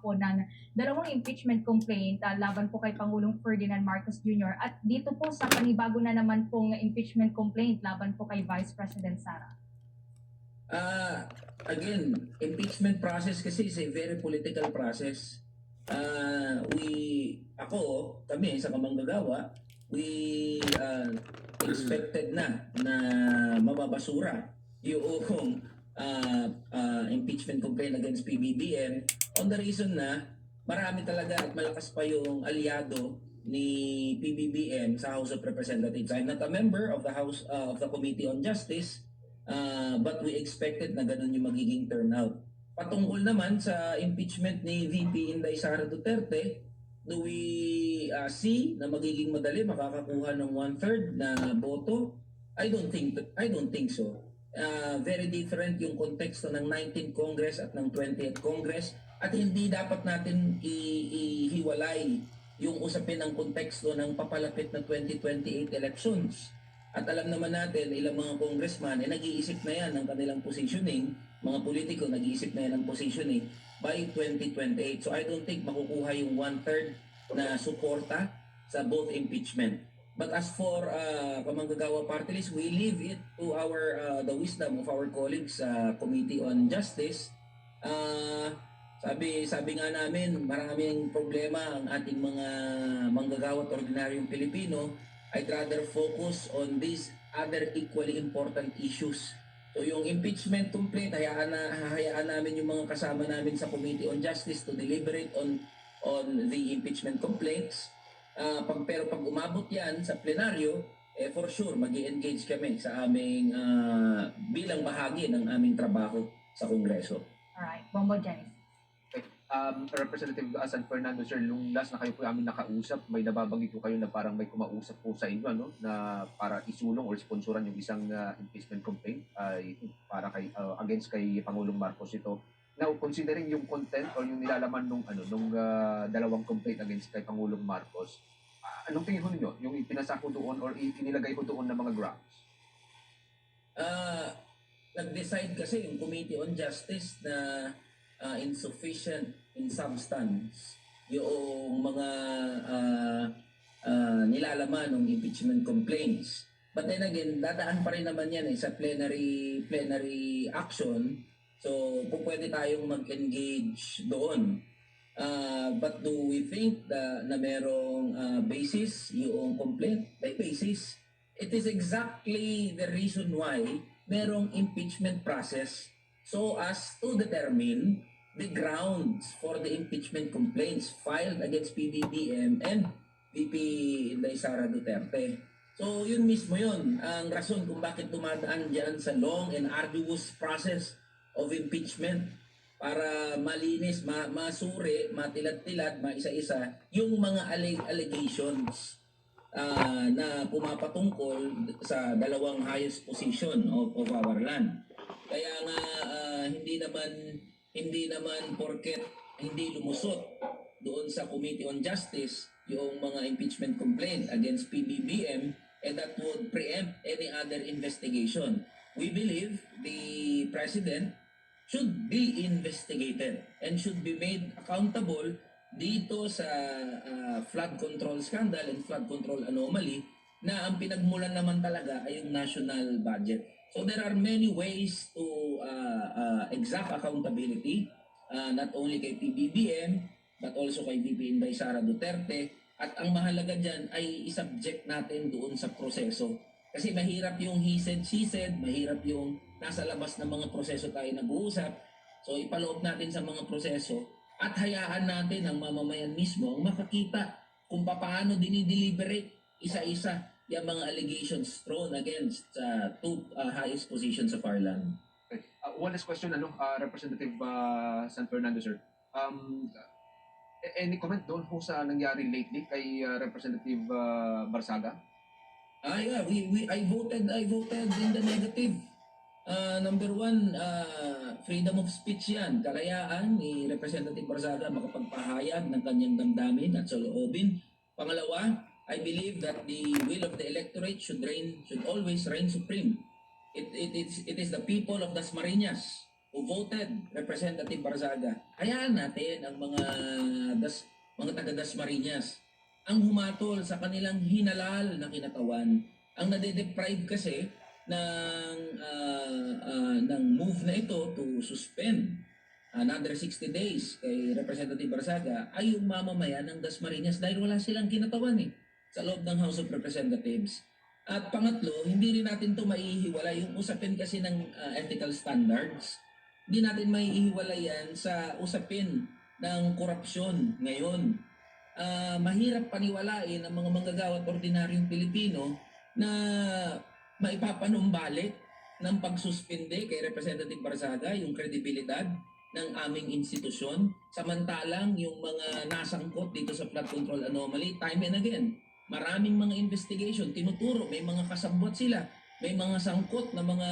po ng dalawang impeachment complaint laban po kay Pangulong Ferdinand Marcos Jr. at dito po sa panibago na naman pong impeachment complaint laban po kay Vice President Sara. Again, impeachment process kasi is a very political process. Kami sa Kamanggagawa, we expected na mababasura yung impeachment complaint against PBBM on the reason na marami talaga at malakas pa yung aliado ni PBBM sa House of Representatives. I'm not a member of the House of the Committee on Justice, but we expected na ganun yung magiging turnout. Patungkol naman sa impeachment ni VP Inday Sara Duterte, do we see na magiging madali makakakuha ng 1/3 na boto? I don't think so. Very different yung konteksto ng 19th Congress at ng 20th Congress at hindi dapat natin ihiwalay yung usapin ng konteksto ng papalapit na 2028 elections. At alam naman natin, ilang mga congressman nag-iisip na yan ng kanilang positioning, mga politiko nag-iisip na yan ng positioning by 2028. So I don't think makukuha yung 1/3 na suporta sa both impeachment. But as for Kamanggagawa Party List, we leave it to the wisdom of our colleagues sa Committee on Justice. Sabi nga namin, maraming problema ang ating mga manggagawa at ordinaryong Pilipino. I'd rather focus on these other equally important issues. So yung impeachment complaint, hayaan namin yung mga kasama namin sa Committee on Justice to deliberate on the impeachment complaints. Pero pag umabot yan sa plenaryo, for sure mag-i-engage kami sa aming bilang bahagi ng aming trabaho sa Kongreso. Alright, Bongo Janice. Representative San Fernando, sir, nung last na kayo po amin nakausap, may nababanggit po kayo na parang may kumausap po sa inyo, no? Na para isulong or sponsoran yung isang impeachment complaint para against kay Pangulong Marcos ito. Now, considering yung content or yung nilalaman nung dalawang complaint against kay Pangulong Marcos, anong tingin ko ninyo? Yung ipinasa ko doon or inilagay ko doon na mga grounds? Nag-decide kasi yung Committee on Justice na insufficient in substance yung mga nilalaman ng impeachment complaints. But then again, dadaan pa rin naman yan sa plenary action. So, pwede tayong mag-engage doon. But do we think na merong basis yung complaint? May basis. It is exactly the reason why merong impeachment process so as to determine the grounds for the impeachment complaints filed against PBBM and VP Inday Sara Duterte. So yun mismo yun, ang rason kung bakit tumadaan dyan sa long and arduous process of impeachment para malinis, masuri, matilad-tilad, maisa-isa yung mga allegations na pumapatungkol sa dalawang highest position of our land. Kaya nga hindi naman porket hindi lumusot doon sa Committee on Justice yung mga impeachment complaint against PBBM and that would preempt any other investigation. We believe the President should be investigated and should be made accountable dito sa flood control scandal and flood control anomaly na ang pinagmulan naman talaga ay yung national budget. So there are many ways to exact accountability, not only kay PBBM, but also kay VP Inday Sara Duterte. At ang mahalaga dyan ay isubject natin doon sa proseso. Kasi mahirap yung he said, she said, mahirap yung nasa labas ng mga proseso tayo nag-uusap. So ipaloob natin sa mga proseso at hayaan natin ang mamamayan mismo ang makakita kung paano dinideliberate isa-isa yung mga allegations thrown against two highest positions of our land. Okay. One last question, Representative San Fernando, sir. Any comment doon po sa nangyari lately kay Representative Barsaga? Yeah, I voted in the negative. Number one, freedom of speech yan. Kalayaan ni Representative Barsaga makapagpahayag ng kanyang damdamin at saloobin. Pangalawa, I believe that the will of the electorate should always reign supreme. It is the people of Dasmariñas who voted Representative Barzaga, hayaan natin ang mga taga Dasmariñas ang humatol sa kanilang hinalal na kinatawan. Ang nade-deprive kasi ng move na ito to suspend another 60 days kay Representative Barzaga ay yung mamamayan ng Dasmariñas dahil wala silang kinatawan sa loob ng House of Representatives. At pangatlo, hindi rin natin ito maihiwalay. Yung usapin kasi ng ethical standards, hindi natin maihiwalay yan sa usapin ng korupsyon ngayon. Mahirap paniwalain ang mga manggagawa at ordinaryong Pilipino na maipapanumbalik ng pagsuspinde kay Representative Barzaga yung kredibilidad ng aming institusyon. Samantalang yung mga nasangkot dito sa flood control anomaly, time and again, maraming mga investigation, tinuturo, may mga kasabwat sila, may mga sangkot na mga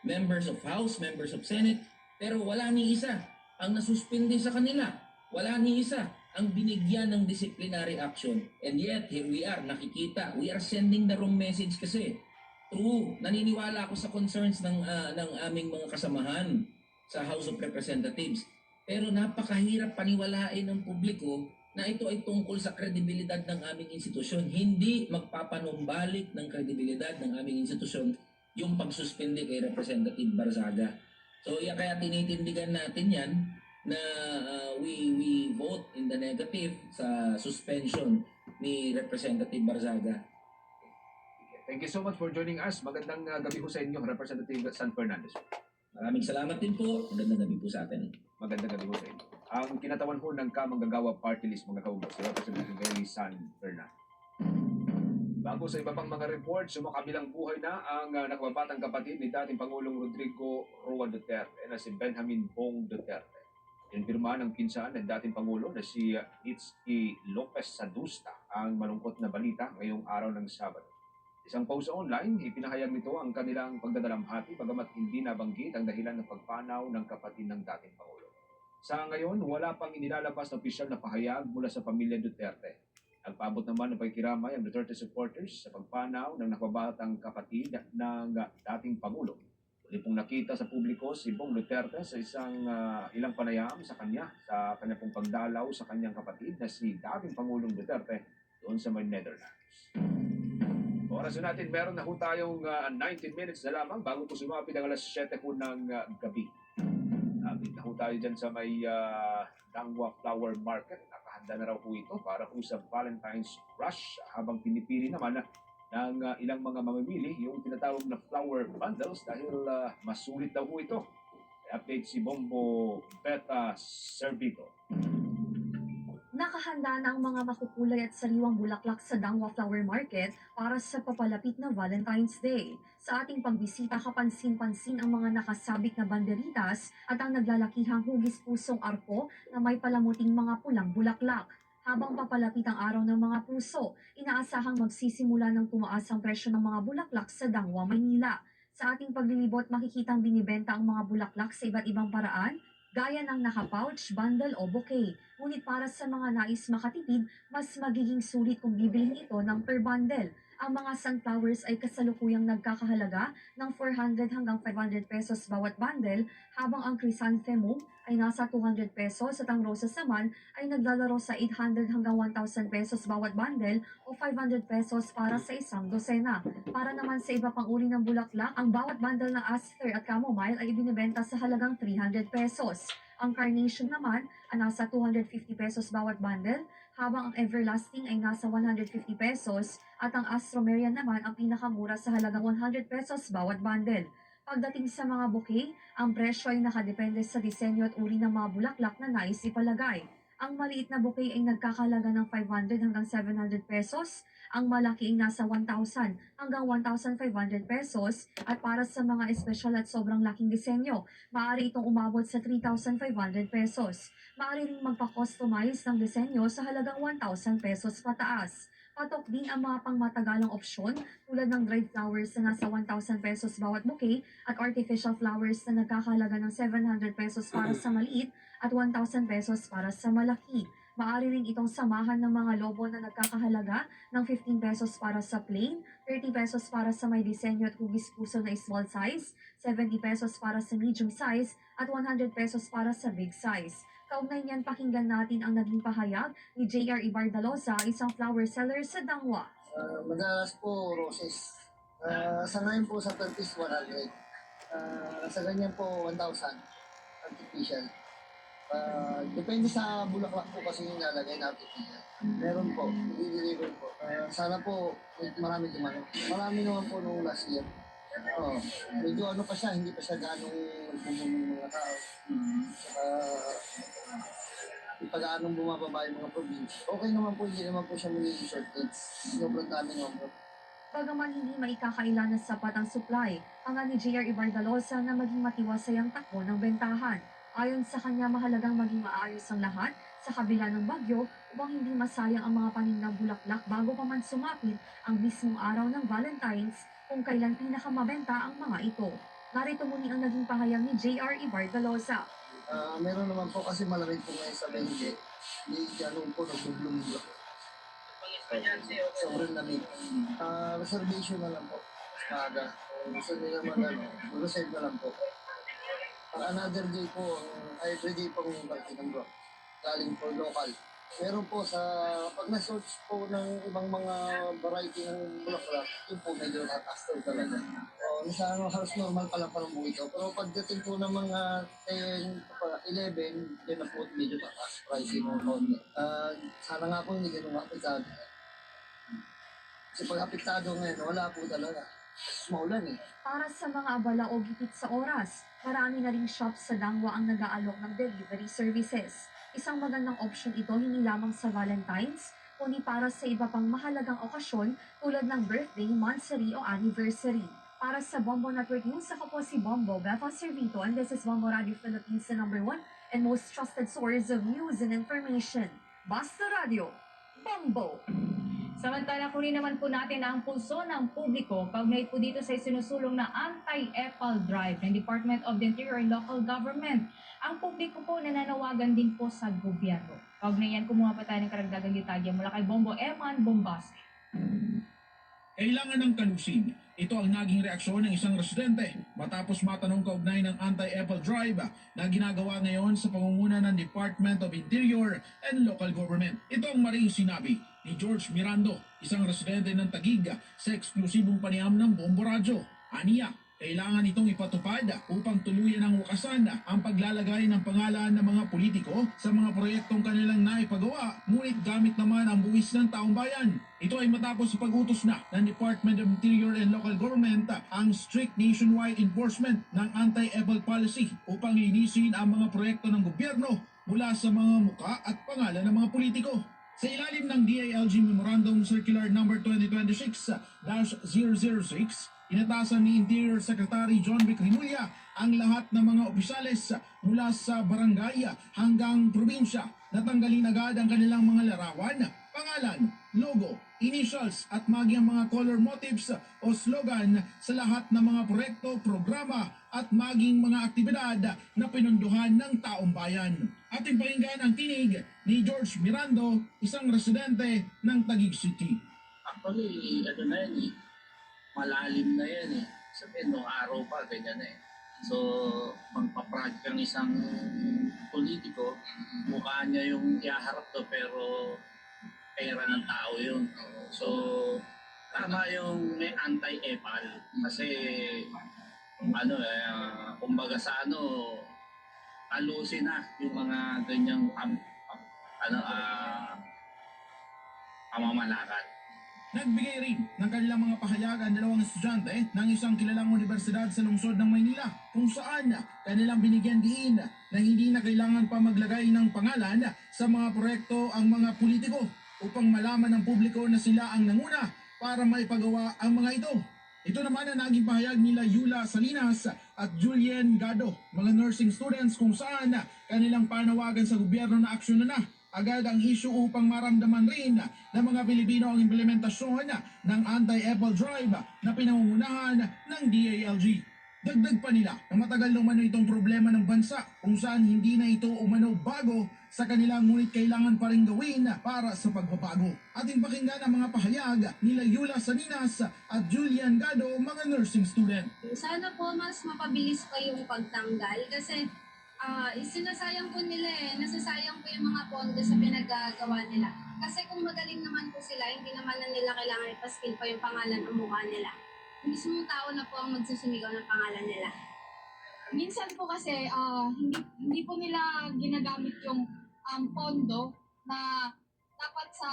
members of House, members of Senate, pero wala ni isa ang nasuspindi sa kanila. Wala ni isa ang binigyan ng disciplinary action. And yet, here we are, nakikita, we are sending the wrong message kasi. True, naniniwala ako sa concerns ng aming mga kasamahan sa House of Representatives. Pero napakahirap paniwalain ng publiko na ito ay tungkol sa kredibilidad ng aming institusyon. Hindi magpapanumbalik ng kredibilidad ng aming institusyon yung pagsuspende kay Representative Barzaga. So kaya tinitindigan natin yan na we vote in the negative sa suspension ni Representative Barzaga. Thank you so much for joining us. Magandang gabi po sa inyo, Representative San Fernandez. Maraming salamat din po. Magandang gabi po sa atin. Magandang gabi po sa inyo. Ang kinatawan po ng Kamanggagawa Party List, mga kaubos, si Representative Benny San Fernandez. Bago sa iba pang mga reports, sumakabilang buhay na ang nakababatang kapatid ni dating Pangulong Rodrigo Roa Duterte na si Benjamin Bong Duterte. Pinirma ng pinsan ng dating Pangulo na si Itzky Lopez Sadusta ang malungkot na balita ngayong araw ng Sabado. Isang post online, ipinahayag nito ang kanilang pagdadalamhati bagamat hindi nabanggit ang dahilan ng pagpanaw ng kapatid ng dating Pangulo. Sa ngayon, wala pang inilalabas na opisyal na pahayag mula sa pamilya Duterte. Nagpaabot naman ng pagkiramay ang Duterte supporters sa pagpanaw ng nakabatang kapatid ng dating Pangulo. Uli pong nakita sa publiko si Bong Duterte sa ilang panayam sa kanya pong pagdalaw sa kanyang kapatid na si dating Pangulong Duterte doon sa may Netherlands. Oras natin, meron na ho tayong 19 minutes na lamang bago po sumapit ang alas 7 po ng gabi. Napit na ho tayo dyan sa may Dangwa Flower Market. Nakahanda na raw po ito para po sa Valentine's Rush habang pinipili naman ng ilang mga mamimili yung tinatawag na flower bundles dahil masulit daw po ito. I-update si Bombo Beta Servito. Nakahanda na ang mga makukulay at sariwang bulaklak sa Dangwa Flower Market para sa papalapit na Valentine's Day. Sa ating pagbisita, kapansin-pansin ang mga nakasabit na banderitas at ang naglalakihang hugis pusong arko na may palamuting mga pulang bulaklak. Habang papalapit ang araw ng mga puso, inaasahang magsisimula ng tumaas ang presyo ng mga bulaklak sa Dangwa, Maynila. Sa ating paglilibot, makikitang binibenta ang mga bulaklak sa iba't ibang paraan, gaya ng naka-pouch, bundle o bouquet. Ngunit para sa mga nais makatipid, mas magiging sulit kung bibilhin ito ng per bundle. Ang mga sunflowers ay kasalukuyang nagkakahalaga ng 400 hanggang 500 pesos bawat bundle, habang ang chrysanthemum ay nasa 200 pesos at ang rosas naman ay naglalaro sa 800 hanggang 1,000 pesos bawat bundle o 500 pesos para sa isang dosena. Para naman sa iba pang uri ng bulaklak, ang bawat bundle ng aster at chamomile ay ibinebenta sa halagang 300 pesos. Ang carnation naman ay nasa 250 pesos bawat bundle, habang ang everlasting ay nasa 150 pesos at ang astromeria naman ang pinakamura sa halagang 100 pesos bawat bundle. Pagdating sa mga bouquet, ang presyo ay nakadepende sa disenyo at uri ng mga bulaklak na nais ipalagay. Ang maliit na bouquet ay nagkakalaga ng 500 hanggang 700 pesos, ang malaki ay nasa 1,000 hanggang 1,500 pesos, at para sa mga espesyal at sobrang laking disenyo, maaari itong umabot sa 3,500 pesos. Maaari ring magpa-customize ng disenyo sa halagang 1,000 pesos pataas. Patok din ang mga pangmatagalang opsyon tulad ng dried flowers na nasa 1,000 pesos bawat bouquet at artificial flowers na nagkakahalaga ng 700 pesos para sa maliit at 1,000 pesos para sa malaki. Maaari rin itong samahan ng mga lobo na nagkakahalaga ng 15 pesos para sa plain, 30 pesos para sa may disenyo at hugis puso na small size, 70 pesos para sa medium size, at 100 pesos para sa big size. Kaugnay niyan, pakinggan natin ang naging pahayag ni J.R. Ibardalosa, isang flower seller sa Dangwa. Madalas po roses. Sa ngayon po sa per piece 100. Sa ganyan po 1,000 artificial. Depende sa bulaklak po kasi yung nilalagay na artificial. Meron po, i-deliver po. Sana po marami dumano. Marami naman po nung last year. Medyo ano pa siya, hindi pa siya ganong nagbubong ng mga tao. Pag-aanong bumababa yung mga probinsya. Okay naman po, hindi naman po siya magiging shortage. Sobrang dami naman po. Bagaman hindi maikakailan na sapat ang supply, ang ni J.R. Ibardalosa na maging matiwasay ang takbo ng bentahan. Ayon sa kanya, mahalagang maging maayos ang lahat sa kabila ng bagyo upang hindi masayang ang mga paning ng bulaklak bago pa man sumapit ang mismong araw ng Valentine's kung kailan pinakamabenta ang mga ito. Narito muli ang naging pahayag ni J.R. Ibardalosa. Meron naman po kasi malamig po ngayon sa Bengue. Hindi ganun po nagbublong bulaklak. Sobrang lamig. Reservation na lang po. Kada. Gusto nila reserve na lang po. Another day po, every day pong balik ng bro. Galing po local. Meron po sa, pag na-search po ng ibang mga variety ng bulaklak, yun po medyo nataster talaga. Sa halos normal pa lang parang buhay ito. Pero pagdating po ng mga 10, 11, yun na po medyo tataas pricing ng konti. Sana nga po hindi ganun apektado. Kasi pag apektado ngayon, wala po talaga. Maulan eh. Para sa mga abala o gipit sa oras, marami na ring shops sa Dangwa ang nag-aalok ng delivery services. Isang magandang option ito hindi lamang sa Valentine's, kundi para sa iba pang mahalagang okasyon tulad ng birthday, monthsary o anniversary. Para sa Bombo Network News, ako po si Bombo Beth Servito, and this is Bombo Radio Philippines, the #1 and most trusted source of news and information. Basta Radio, Bombo! Samantala, kunin naman po natin ang pulso ng publiko kaugnay po dito sa sinusulong na anti-EPAL drive ng Department of the Interior and Local Government. Ang publiko po nananawagan din po sa gobyerno. Kaugnay yan, kumuha pa tayo ng karagdagang detalye mula kay Bombo Eman Bombasi. Kailangan ng kalusin. Ito ang naging reaksyon ng isang residente matapos matanong kaugnay ng anti-EPAL drive na ginagawa ngayon sa pamumuno ng Department of Interior and Local Government. Ito ang maring sinabi ni George Mirando, isang residente ng Taguig sa eksklusibong panayam ng Bombo Radyo. Aniya, kailangan itong ipatupad upang tuluyan ng wakasan ang paglalagay ng pangalan ng mga politiko sa mga proyektong kanilang naipagawa, ngunit gamit naman ang buwis ng taong bayan. Ito ay matapos sa pag-utos na ng Department of Interior and Local Government ang strict nationwide enforcement ng anti-EPAL policy upang linisin ang mga proyekto ng gobyerno mula sa mga muka at pangalan ng mga politiko. Sa ilalim ng DILG Memorandum Circular No. 2026-006, inatasan ni Interior Secretary John Vic Rimulya ang lahat ng mga opisyales mula sa barangay hanggang probinsya na tanggalin agad ang kanilang mga larawan, pangalan, logo, initials at maging mga color motifs o slogan sa lahat ng mga proyekto, programa at maging mga aktibidad na pinunduhan ng taong bayan. Ating pakinggan ang tinig ni George Mirando, isang residente ng Taguig City. Actually, ano na yan eh, malalim na yan eh. Sabihin, nung araw pa, ganyan eh. So, magpaproject ang isang politiko, mukha niya yung iaharap to, pero pera ng tao yun. So, tama yung may anti-EPAL. Kasi, ano kumbaga sa alusin na yung mga ganyang pamamalakad. Nagbigay rin ng kanilang mga pahayag ang dalawang estudyante ng isang kilalang universidad sa lungsod ng Maynila kung saan kanilang binigyan diin na hindi na kailangan pa maglagay ng pangalan sa mga proyekto ang mga politiko upang malaman ng publiko na sila ang nanguna para maipagawa ang mga ito. Ito naman ang naging pahayag nila Yula Salinas at Julien Gado, mga nursing students kung saan kanilang panawagan sa gobyerno na aksyon na agad ang issue upang maramdaman rin ng mga Pilipino ang implementasyon ng anti-EPAL drive na pinangungunahan ng DILG. Dagdag pa nila na matagal na umano itong problema ng bansa kung saan hindi na ito umano bago sa kanila ngunit kailangan pa rin gawin para sa pagbabago. Ating pakinggan ang mga pahayag nila Yula Saninas at Julian Gado, mga nursing student. Sana po mas mapabilis pa yung pagtanggal kasi sinasayang po nila nasasayang po yung mga pondo sa pinagagawa nila. Kasi kung magaling naman po sila, hindi naman na nila kailangan ipaskill pa yung pangalan o mukha nila. Yung mismong tao na po ang magsusumigaw ng pangalan nila. Minsan po kasi hindi po nila ginagamit yung pondo na dapat sa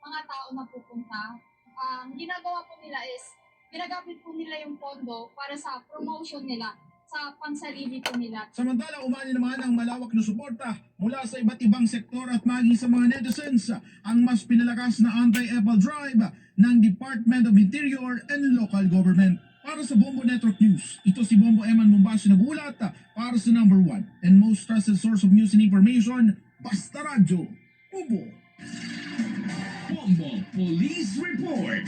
mga tao na pupunta. Ang ginagawa po nila is ginagamit po nila yung pondo para sa promotion nila, sa pansarili po nila. Samantala, umani naman ang malawak na suporta mula sa iba't ibang sektor at maging sa mga netizens ang mas pinalakas na anti-Apple drive ng Department of Interior and Local Government. Para sa Bombo Network News, ito si Bombo Eman Mombasio nagulat para sa number 1 and most trusted source of news and information, Basta Radyo, Bombo. Bombo Police Report.